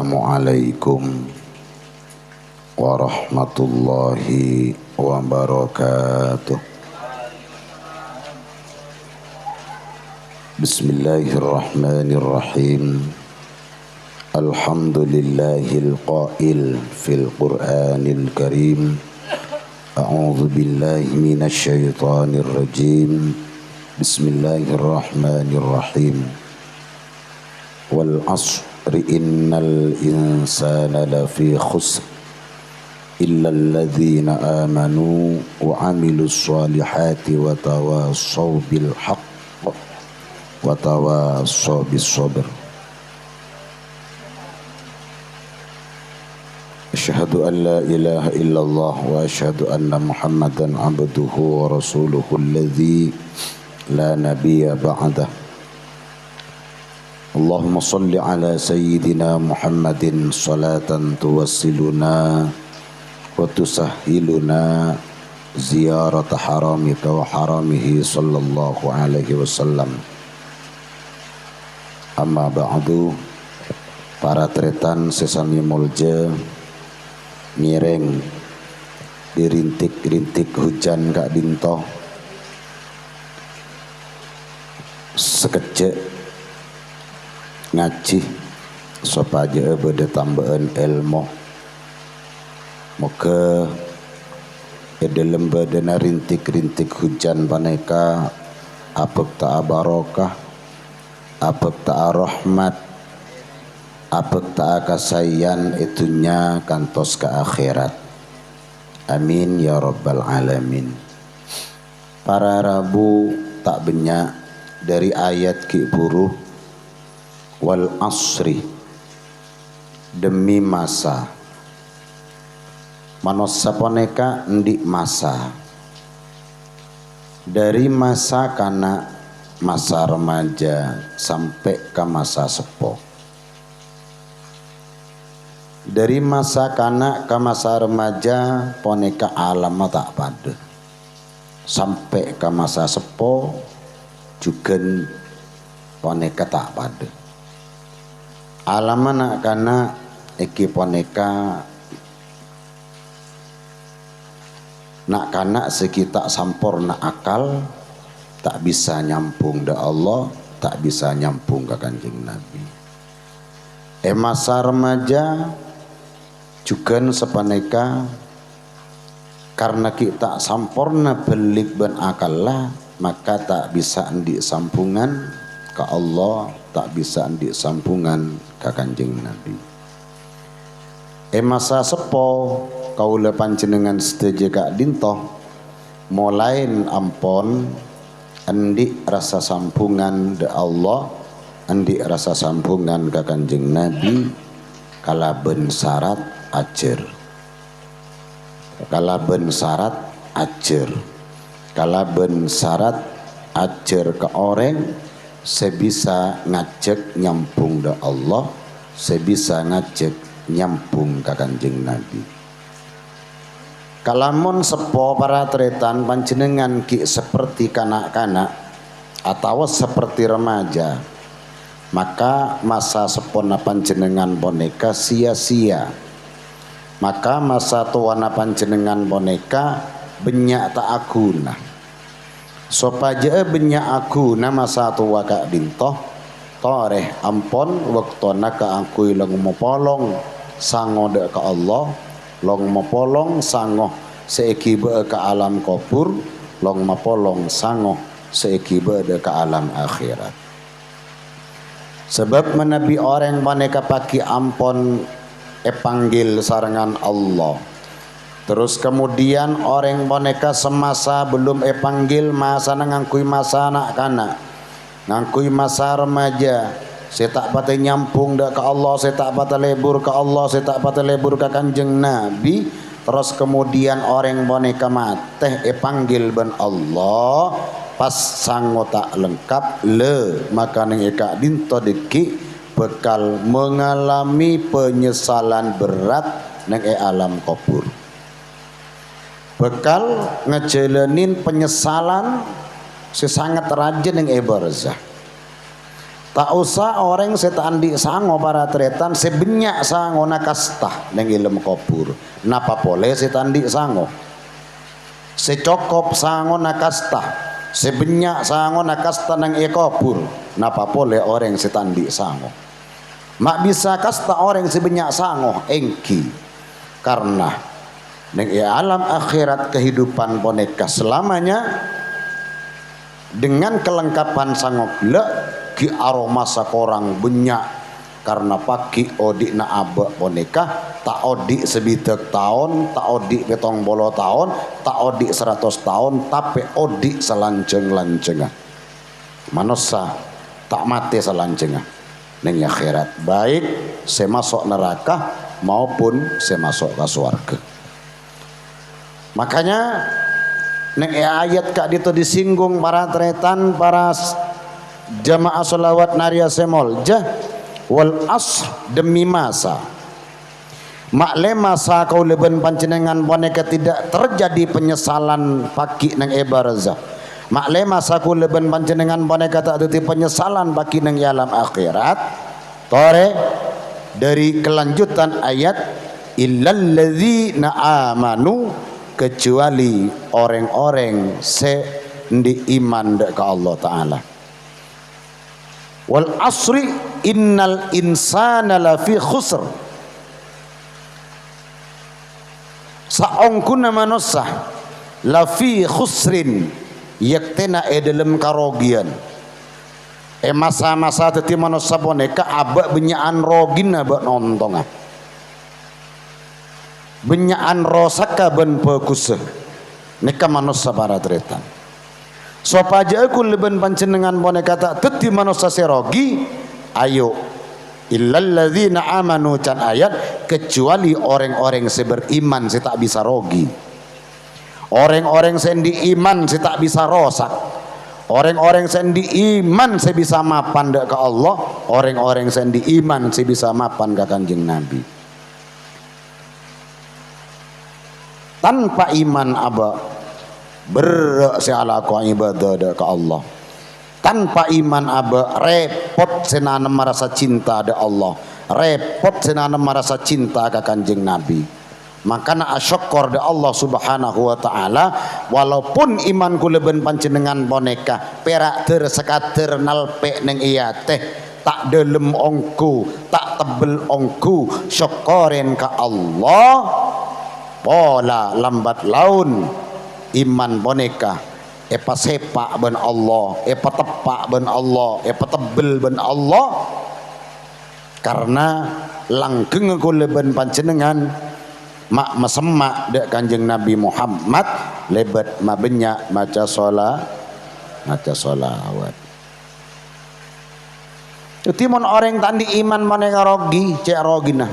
Assalamualaikum warahmatullahi wabarakatuh. Bismillahirrahmanirrahim. Alhamdulillahil qail fil Qur'anil Karim. A'udzu billahi minasy syaithanir rajim. Bismillahirrahmanirrahim. Wal 'ashri innal insana lafi khusr illa alladzina amanu wa 'amilus solihati wa tawassaw bil haqq wa tawassaw bis sabr. Asyhadu an la ilaha illallah wa asyhadu anna Muhammadan 'abduhu wa rasuluhu alladzi la nabiyya ba'dah. Allahumma salli ala sayyidina Muhammadin salatan tuwassiluna wa tusahhiluna ziyarata haramika wa haramihi sallallahu alaihi wasallam. Amma ba'du, para tretan sesami mulja mireng dirintik-rintik hujan kak dintoh sekecek ngaji supaya beda tambahan ilmu. Moga dalam badana rintik-rintik hujan paneka apek ta barokah, apek ta rahmat, apek ta kasayan itunya kantos ke akhirat. Amin ya rabbal alamin. Para Rabu tak banyak dari ayat ki buruh wal asri, demi masa manusia poneka ndik masa, dari masa kana masa remaja sampai ke masa sepuh, dari masa kana ke masa remaja poneka alam tak pada, sampai ke masa sepuh juga poneka tak pada. Alam nak kana iki poneka nak kana sekitar sampurna akal tak bisa nyampung da Allah, tak bisa nyampung ke Kanjeng Nabi. Masa remaja juga sepaneka karena kita sampurna belik ben akal lah, maka tak bisa ndik sampungan ke Allah, tak bisa ndik sampungan ke Kanjeng Nabi. Masa sepo kaula panjenengan setuju kak dintoh mulain ampon ndik rasa sampungan de Allah, ndik rasa sampungan ke Kanjeng Nabi kalaben syarat ajer, kalaben syarat ajer, kalaben syarat ajer ke orang sebisa ngajak nyampung da Allah, sebisa ngajak nyampung ke Kanjeng Nabi. Kalamun sepo para tretan panjenengan ki seperti kanak-kanak atau seperti remaja, maka masa sepona panjenengan boneka sia-sia, maka masa tuana panjenengan boneka benyak tak aguna. Sopaja benyak aku nama satu wakak dintoh toreh ampon waktona ka angkui long mopolong sango de ka Allah, long mopolong sango seekiba ke alam kubur, long mopolong sango seekiba de ke alam akhirat. Sebab menabi orang maneka paki ampon panggil sarangan Allah. Terus kemudian orang boneka semasa belum panggil masa ngangkui masa anak kanak, ngangkui masa remaja, saya tak patah nyampung dak ke Allah, saya tak patah lebur ke Allah, saya tak patah lebur ke Kanjeng Nabi. Terus kemudian orang boneka mateh panggil ben Allah, pas sango tak lengkap le, maka neng eka dinto deki bekal mengalami penyesalan berat neng alam kubur. Bekal ngejalanin penyesalan sesangat rajin yang barzah. Tak usah orang setandi sango para tretan sebenyak sango nakastah neng ilmu kubur. Napa boleh setandi sango? Secokop sango nakastah, sebenyak sango nakastah neng kubur. Napa boleh orang setandi sango? Mak bisa kasta orang sebenyak sango engki. Karena neng alam akhirat kehidupan boneka selamanya dengan kelengkapan sangok le ki aroma sakorang banyak karena pagi odik na abe boneka tak odik sebitek tahun tak odik petong bolo tahun tak odik 100 tahun tapi odik selanceng-lancengah manusia tak mati selancengah neng akhirat baik saya masuk neraka maupun saya masuk ke surga. Makanya neng ayat kak itu disinggung para tretan para jamaah sholawat naria semol jah wal asr demi masa makle masa kau leben panjenengan boneka tidak terjadi penyesalan pagi neng barzah makle masa kau leben panjenengan boneka tak ada penyesalan pagi neng alam akhirat tore dari kelanjutan ayat illalladzina amanu kecuali orang-orang di iman ke Allah Ta'ala. Wal asri innal insana lafi khusr. Saongkuna manusia lafi khusrin yaktena dalam karogian. Masa-masa teti manusia boneka abak benyaan rogin abak nontong. Benyaan rosaka ben pekusa. Neka manusia para tretan. Sopaja aku leben panjenengan boneka tak teti manusia serogi ayo illalladzina amanu can ayat kecuali orang-orang seberiman saya tak bisa rogi orang-orang sendi iman saya tak bisa rosak orang-orang sendi iman saya bisa mapan ke Allah orang-orang sendi iman saya bisa mapan ke Kanjeng Nabi tanpa iman aba berak sealaku ibadah ke Allah tanpa iman aba repot senana merasa cinta ada Allah repot senana merasa cinta ke Kanjeng Nabi makana asyukur da Allah subhanahu wa ta'ala walaupun imanku leben panjenengan boneka perak tersekater nalpe neng iya teh tak delem ongku tak tebel ongku syukurin ke Allah pola lambat laun iman boneka epa sepak ben Allah epa tepak ben Allah epa tebel ben Allah karena langgeng aku leben panjenengan mak mesemak dek Kanjeng Nabi Muhammad lebat ma benyak maca solawat timon orang tandi iman maneka rogi cek rogina.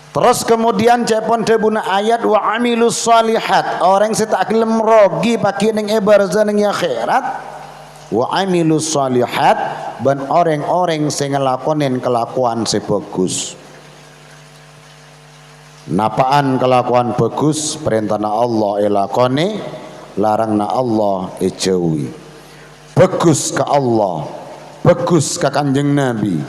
Terus kemudian cepon debuna ayat wa amilus shalihat orang setak gelem rogi pagi ning barzah ning akhirat wa amilus shalihat ban orang-orang sing ngelakonin kelakuan sebagus napaan kelakuan bagus perintahna Allah elakone larangna Allah ejauhi bagus ke Allah bagus ke Kanjeng Nabi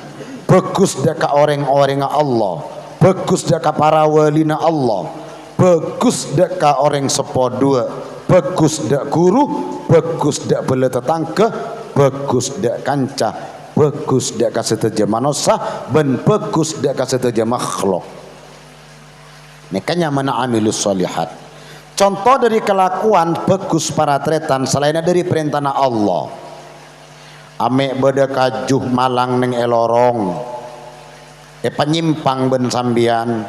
bagus dek orang-orang Allah bagus deka para walina Allah bagus deka orang sepodua bagus dek guru bagus dek bela tetangga bagus dek kanca bagus dek kaseteja manusia ben bagus dek kaseteja makhluk nekanya mana amilus sholihat contoh dari kelakuan bagus para tretan selain dari perintah Allah ame beda kajuh malang neng elorong penyimpang ben sambian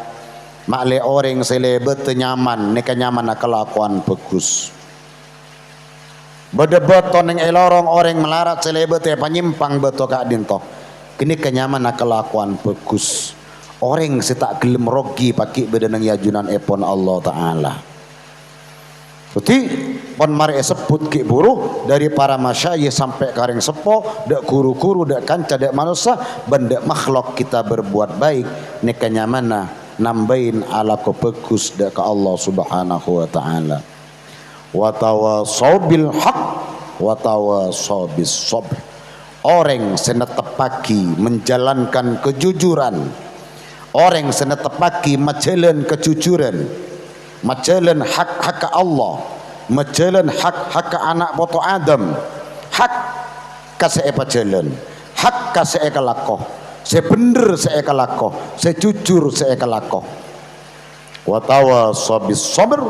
makle orang selebet nyaman neka nyaman kelakuan bagus beda beton yang elorong orang melarat selebet penyimpang beto kak dinto kini kenyaman kelakuan bagus orang setak gelem rogi paki beda nang yajunan epon Allah Ta'ala Jadi pon mari sebut ki buruh dari para masyayikh sampai kareng sepo dak guru-guru dak kanca dak manusia benda makhluk kita berbuat baik nekanya mana nambahin ala ko bagus dak ka Allah Subhanahu wa taala. Wa tawasau bil haq wa tawasau bis sabr. orang senetepaki menjalankan kejujuran, orang senetepaki majalan kejujuran, majalan hak-hak Allah, majalan hak-hak anak poto Adam, hak kasih pajalan, hak kasih kalakoh, sebener saya kalakoh, sejujur saya kalakoh. Watawasaw bis sabr,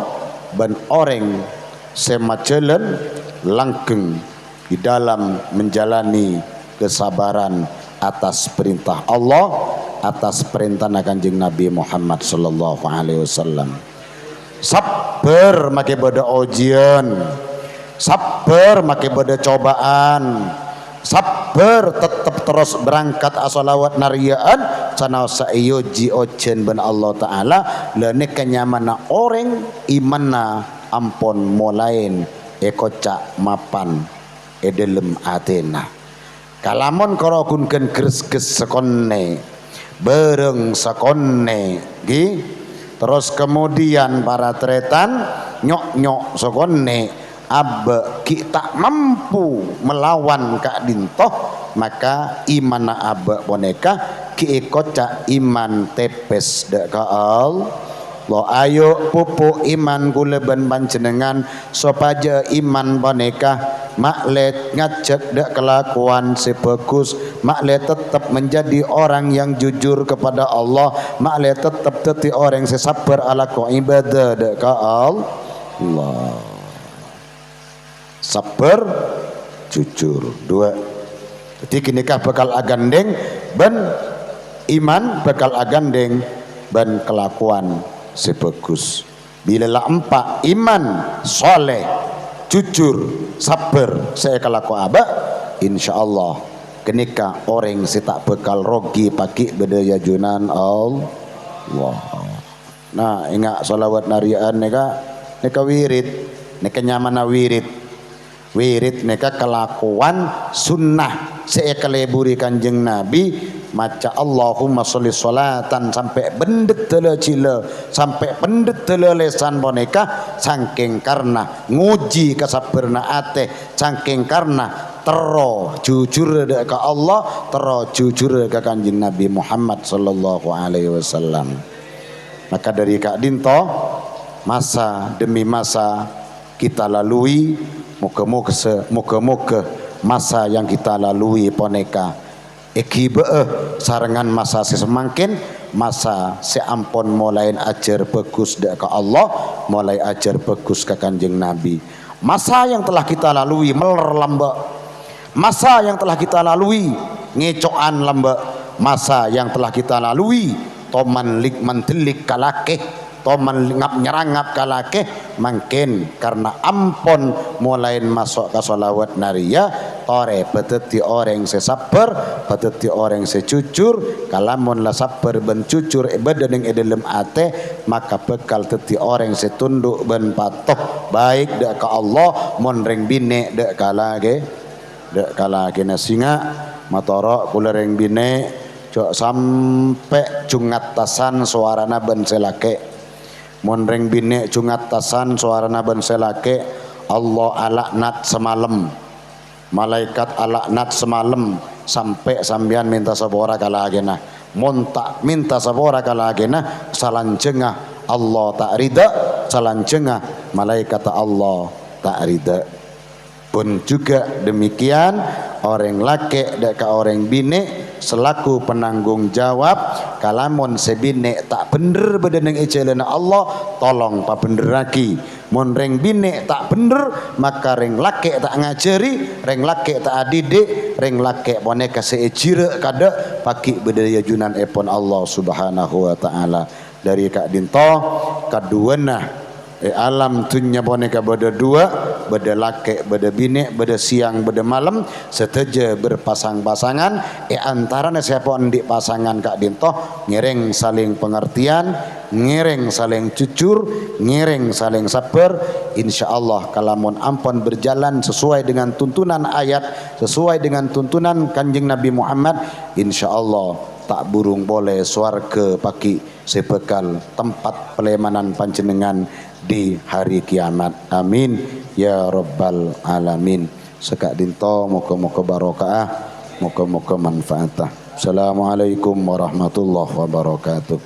ban orang semajalan langgeng di dalam menjalani kesabaran atas perintah Allah, atas perintah Kanjeng Nabi Muhammad sallallahu alaihi wasallam. Sabar make pada ujian, sabar make pada cobaan, sabar tetap terus berangkat asolawat nariyaan sana saiyo ji ojen ben Allah taala lene kenyamana orang imana ampon molain ekocak mapan edelem atena kalamon korokunken gres-gres sekonne bereng sekonne gi terus kemudian para tretan nyok-nyok sekonne abe kita mampu melawan Kak Dintoh maka iman abe boneka ki koca iman tepes dek ka Allah ayo pupuk iman kuleban panjenengan sopaja iman boneka maklet ngajak dek kelakuan sebagus maklet tetap menjadi orang yang jujur kepada Allah maklet tetap jadi orang sesabar ala ko ibadah dek ka Allah sabar jujur dua. Jadi kinikah bakal agandeng ben iman bakal agandeng ben kelakuan sebagus. Bila lah empat iman soleh jujur sabar saya kelaku abak insyaallah kenika orang si tak bakal rogi pagi bedaya junan Allah. Nah ingat salawat narian neka wirid neka nyamana wirid neka kelakuan sunnah seekaleburi Kanjeng Nabi maca Allahumma sholli sholatan sampai bendet tele cile sampai pendet tele lesan boneka saking karena nguji kasabarna ate saking karena tero jujur ke Allah tero jujur ke Kanjeng Nabi Muhammad sallallahu alaihi wasallam. Maka dari Kak Dinto masa demi masa kita lalui moga-moga masa yang kita lalui poneka ekibe sarengan masa sesemakin masa seampun mulai ajar bagus dek ke Allah mulai ajar bagus ke Kanjeng Nabi. Masa yang telah kita lalui meler lambak, masa yang telah kita lalui ngecoan lambak, masa yang telah kita lalui toman lik mantelik kalakeh toman ngap nyerangap kalake mungkin karena ampon mulai masuk ke sholawat naria tore beteti orang sesabar beteti orang sejujur kalamun la sabar ben jujur ibadah ning dalam ate maka bekal teti orang setunduk ben patuh baik dek ke Allah mon ring bine dek kalage nasinga matoro kula ring bine jok sampai jungatasan suarana ben selake monreng bine jungatasan suarana ben selake Allah alaknat semalam malaikat alaknat semalam sampai sambian minta sabora kalagena montak minta sabora kalagena salanjengah Allah tak rida salanjengah malaikat Allah tak rida pun juga demikian orang laki dek orang bine selaku penanggung jawab kalamun sebine tak bener bedeneng ejelena Allah tolong pa bener lagi mun reng bine tak bener maka reng laki tak ngajari reng laki tak adidik reng laki boneka seejire kada paki bedaya junan epon Allah subhanahu wa ta'ala. Dari Kak Dinto kaduana alam tunya boneka beda dua beda laki beda bini beda siang beda malam seteja berpasang-pasangan antaranya siapa ndik pasangan Kak Dinto ngiring saling pengertian ngiring saling jujur ngiring saling sabar insyaallah kalamun ampun berjalan sesuai dengan tuntunan ayat sesuai dengan tuntunan Kanjeng Nabi Muhammad insyaallah tak burung boleh swarga pagi sebekal tempat pelemanan panjenengan di hari kiamat. Amin ya rabbal alamin. Sekak Dinto moga-moga barokah Muga-muga manfaatah. Assalamualaikum warahmatullahi wabarakatuh.